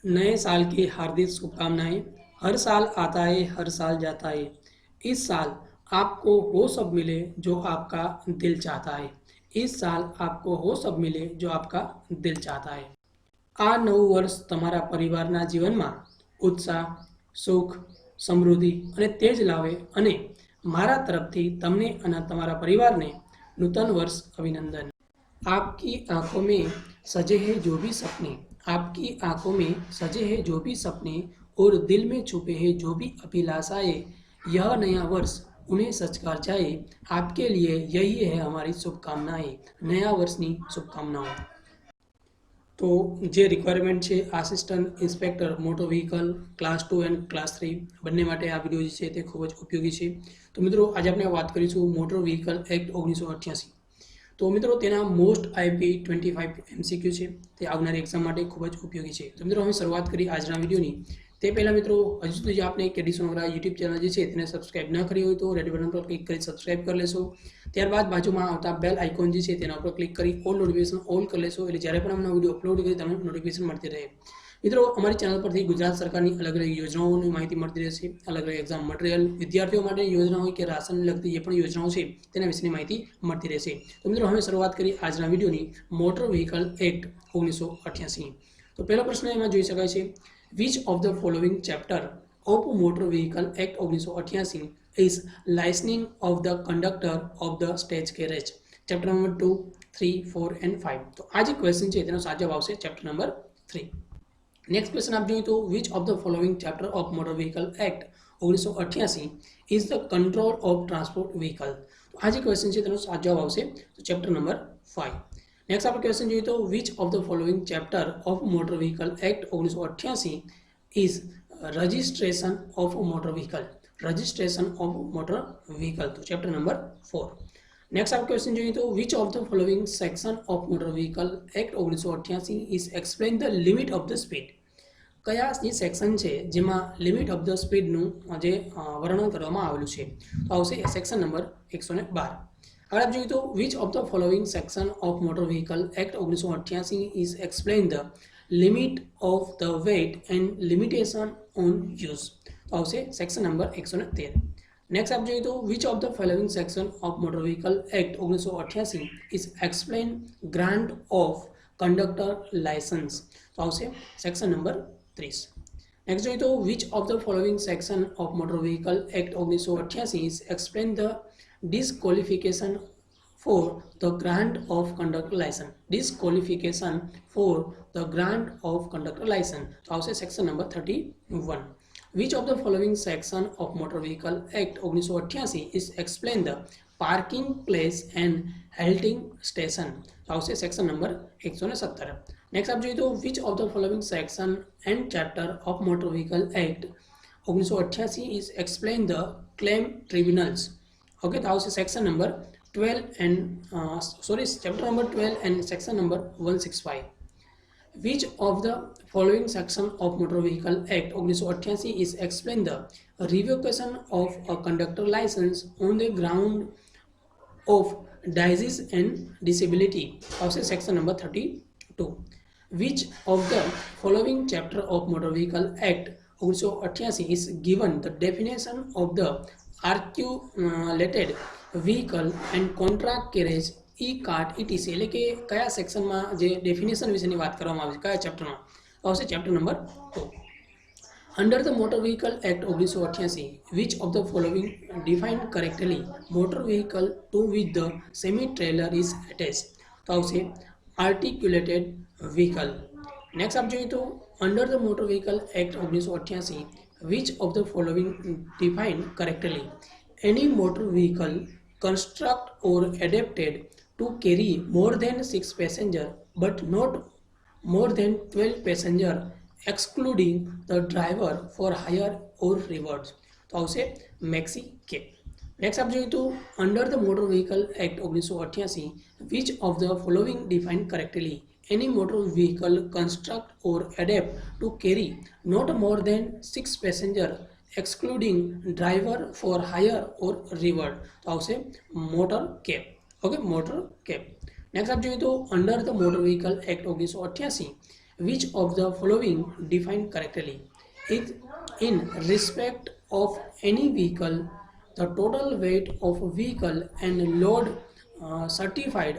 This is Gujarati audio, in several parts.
नए साल की हार्दिक शुभकामनाएं। हर साल आता है, हर साल जाता है। इस साल आपको वो सब मिले जो आपका दिल चाहता है। इस साल आपको वो सब मिले जो आपका दिल चाहता है। આ નવું વર્ષ તમારા પરિવારના જીવનમાં ઉત્સાહ, સુખ, સમૃદ્ધિ અને તેજ લાવે અને મારા તરફથી તમને અને તમારા પરિવારને નૂતન વર્ષ અભિનંદન। आपकी आंखों में सजे हैं जो भी सपने, आपकी आंखों में सजे हैं जो भी सपने और दिल में छुपे हैं जो भी अभिलाषाएं, यह नया वर्ष उन्हें सच कर जाए। आपके लिए यही है हमारी शुभकामनाएं। नया वर्षनी शुभकामनाओं। तो જે રિક્વાયરમેન્ટ છે assistant inspector motor vehicle class 2 and class 3 બંને માટે આ વિડીયો જે છે તે ખૂબ જ ઉપયોગી છે। તો મિત્રો આજે આપણે વાત કરીશું મોટર વ્હીકલ એક્ટ 1988। તો મિત્રો તેના મોસ્ટ આઈપી 25 એમસીક્યુ છે, તે આવનારી એક્ઝામ માટે ખૂબ જ ઉપયોગી છે। તો મિત્રો હવે શરૂઆત કરી આજના વિડીયોની। તે પહેલાં મિત્રો હજુ સુધી આપને કેડી સોનોગ્રા યુટ્યુબ ચેનલ જે છે તેને સબસ્ક્રાઇબ ન કરી હોય તો રેડ બટન પર ક્લિક કરી સબસ્ક્રાઇબ કરી લેશો। ત્યારબાદ બાજુમાં આવતા બેલ આઇકોન જે છે તેના ઉપર ક્લિક કરી ઓલ નોટિફિકેશન ઓલ કરી લેશો, એટલે જ્યારે પણ અમને વિડીયો અપલોડ કરીએ તમને નોટિફિકેશન મળતી રહે। મિત્રો અમારી ચેનલ પરથી ગુજરાત સરકારની અલગ અલગ યોજનાઓની માહિતી મળતી રહેશે। અલગ અલગ એક્ઝામ મટીરિયલ, વિદ્યાર્થીઓ માટે યોજના હોય કે રાશનને લગતી જે પણ યોજનાઓ છે તેના વિશેની માહિતી મળતી રહેશે। તો મિત્રો હવે શરૂઆત કરી આજના વિડીયોની મોટર વ્હીકલ એક્ટ 1988। તો પહેલો પ્રશ્ન એમાં જોઈ શકાય છે, which of the following chapter of motor vehicle act 1988 is licensing of the conductor of the stage carriage? Chapter number 2, 3, 4 and 5। તો આ જે ક્વેશ્ચન છે તેનો સાચો જવાબ આવશે ચેપ્ટર નંબર 3। નેક્સ્ટ ક્વેશ્ચન આપ જોઈએ તો which of the following chapter of motor vehicle act 1988 is the control of transport vehicle? તો આ જે ક્વેશ્ચન છે તેનો સાચો જવાબ આવશે તો ચેપ્ટર નંબર 5। નેક્સ્ટ આપણે ક્વેશ્ચન જોઈએ તો which of the following chapter of motor vehicle act 1988 is registration of motor vehicle? Registration of motor vehicle, તો ચેપ્ટર નંબર 4। નેક્સ્ટ આપણે ક્વેશ્ચન જોઈએ તો which of the following section of motor vehicle act 1988 is explain the limit of the speed? કયા જે સેક્શન છે જેમાં લિમિટ ઓફ ધ સ્પીડનું જે વર્ણન કરવામાં આવેલું છે? તો આવશે સેક્શન નંબર 112। આગળ આપણે જોઈએ તો which of the following section of motor vehicle act 1988 is explain the limit of the weight and limitation on use? તો આવશે સેક્શન નંબર 113। નેક્સ્ટ આપણે જોઈએ તો which of the following section of motor vehicle act 1988 is explain grant of conductor licence? તો આવશે સેક્શન નંબર 30। નેક્સ્ટ જોઈએ તો which of the following section of motor vehicle act 1988 is explain the disqualification for the grant of conductor license? Disqualification for the grant of conductor license, તો આવશે section number 31। Which of the following section of motor vehicle act 1988 is explain the parking place and halting station? તો આવશે સેક્શન નંબર 117। નેક્સ્ટ આપ જોઈએ તો which of the following section and chapter of motor vehicle act 1988 is explain the claim tribunals? Okay, तो आवश्यक section number 12 and chapter number 12 and section number 165। Which of the following section of motor vehicle act 1988 is explain the revocation of a conductor licence on the ground of disease and disability? आवश्यक section number 32। Which of the following chapter of motor vehicle act 1988 is given the definition of the articulated vehicle and contract carriage e cart etc? એટલે કે કયા સેક્શનમાં જે ડેફિનેશન વિશેની વાત કરવામાં આવે છે, કયા ચેપ્ટરમાં? આવશે chapter number 2। Under the motor vehicle act 1988 which of the following define correctly motor vehicle two which the semi trailer is attach? તો આવશે આર્ટિક્યુલેટેડ વ્હીકલ। નેક્સ્ટ આપ જોઈએ તો under the motor vehicle act 1988 which of the following define correctly any motor vehicle construct or adapted to carry more than 6 passenger but not more than 12 passenger excluding the driver for hire or rewards? तो આવશે maxi cab। नेक्स्ट आप જોઈએ तो under the motor vehicle act 1988 which of the following define correctly any motor vehicle construct or adapt to carry not more than 6 passenger excluding driver for hire or reward? तो આવશે motor cab। Okay, motor cab। Next आप જોઈએ तो under the motor vehicle act 1988 which of the following define correctly? It in respect of any vehicle, the total weight of a vehicle and load certified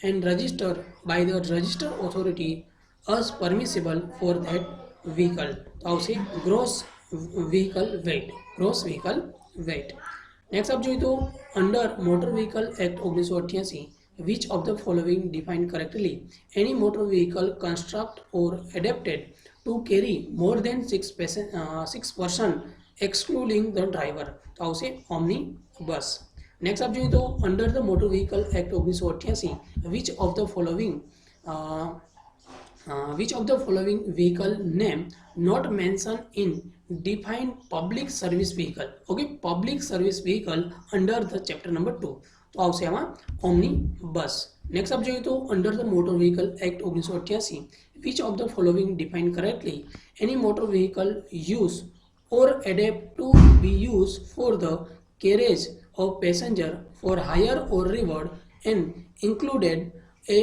and registered by the registered authority as permissible for that vehicle. તો આવશે gross vehicle weight. gross vehicle weight. Next આપ જોઈએ તો under motor vehicle act 1988 which of the following defined correctly? Any motor vehicle construct or adapted to carry more than 6 person excluding the driver. તો આવશે ઓમની બસ. નેક્સ્ટ આપ જોઈએ તો under the motor vehicle act 1988 which of the following vehicle name not mentioned in defined public service vehicle? Okay, public service vehicle under the chapter number 2. તો આવશે આમાં ઓમની બસ. નેક્સ્ટ આપ જોઈએ તો under the motor vehicle act 1988 which of the following defined correctly? Any motor vehicle used or adapt to be used for the carriage of passenger for hire or reward and included a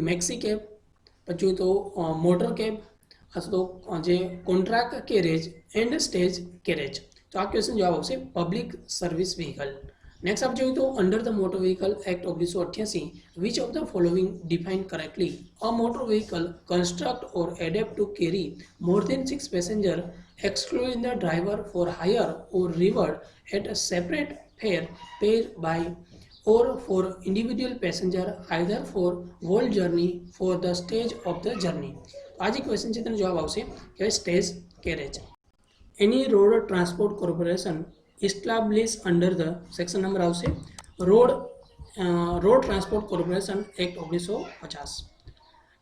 maxi cab, પછી તો મોટર કેબ અથવા તો જે contract carriage and stage carriage. તો આ ક્વેશ્ચન જવાબ આવશે પબ્લિક સર્વિસ વ્હીકલ. નેક્સ્ટ આપ જોઈએ તો under the motor vehicle act 1988 which of the following defined correctly? A motor vehicle construct or adapt to carry more than 6 passenger excluding the driver for hire or reward at a separate fare paid by or for individual passenger either for whole journey for the stage of the journey. આ જે ક્વેશ્ચન છે તેનો જવાબ આવશે કે સ્ટેજ કેરેજ. એની road transport corporation establish under the section number આવશે road transport corporation act 1950.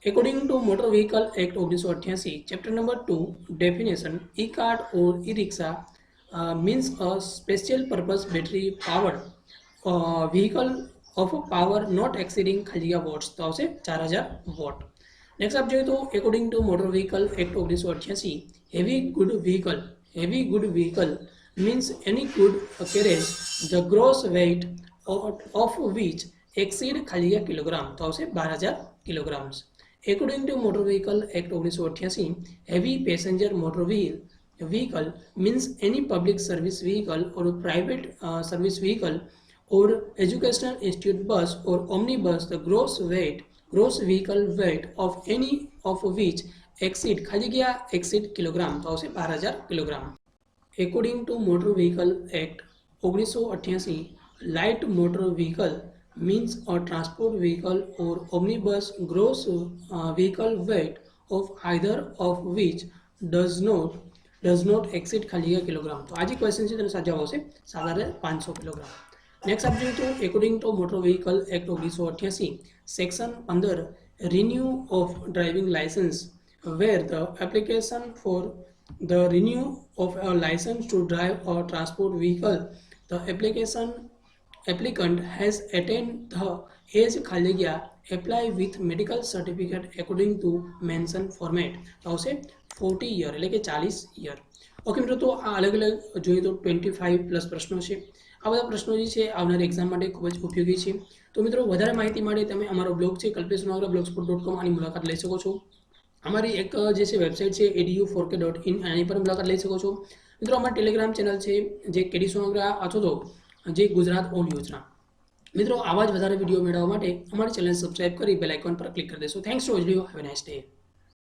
According to Motor Vehicle Act 1988, Chapter number 2, definition, e-cart or e-rickshaw means a special purpose battery powered vehicle of power not exceeding 1000 watts. તો આવશે 4000 વોટ. નેક્સ્ટ આપ જોઈએ તો according to motor vehicle act 1988 heavy good vehicle means any good carriage the gross weight of which exceed 1000 kilogram. તો આવશે 12000 kilograms. According to Motor Vehicle Act 1988, heavy passenger motor vehicle means any public service vehicle or private service vehicle or educational institute bus or omnibus, the gross vehicle weight of any of which exceed kilogram. તો આવશે 12000 kilogram. According to Motor Vehicle Act 1988, light motor vehicle means a transport vehicle or omnibus gross vehicle weight of either of which does not exceed 1000 kilogram. તો આ જે ક્વેશ્ચન છે તેનો સાચો જવાબ આવશે 500 કિલોગ્રામ. નેક્સ્ટ આપ જોઈએ તો according to motor vehicle act 1988 section 15 renew of driving license where the application for the renew of a license to drive a transport vehicle the applicant has attained the age apply with medical certificate according to mentioned format. તો આવશે 40 year એટલે કે 40 year. ઓકે મિત્રો, તો આ અલગ અલગ જોઈએ તો 25+ પ્રશ્નો છે. આ બધા પ્રશ્નો જે છે આવનારી એક્ઝામ માટે ખૂબ જ ઉપયોગી છે. તો મિત્રો, વધારે માહિતી માટે તમે અમારો બ્લોગ છે kalpeshnogra.blogspot.com આની મુલાકાત લઈ શકો છો. અમારી એક જે છે વેબસાઇટ છે edu4k.in આની પર મુલાકાત લઈ શકો છો. મિત્રો, અમારી ટેલિગ્રામ ચેનલ છે જે KD સોનોગ્રા અથવા તો જે ગુજરાત ઓન યોજના. મિત્રો, આવા જ વધારે વિડીયો મેળવવા માટે અમારી ચેનલ સબસ્ક્રાઇબ કરી બેલ આઇકોન પર ક્લિક કરી દેશો. Thanks to all you. Have a nice day.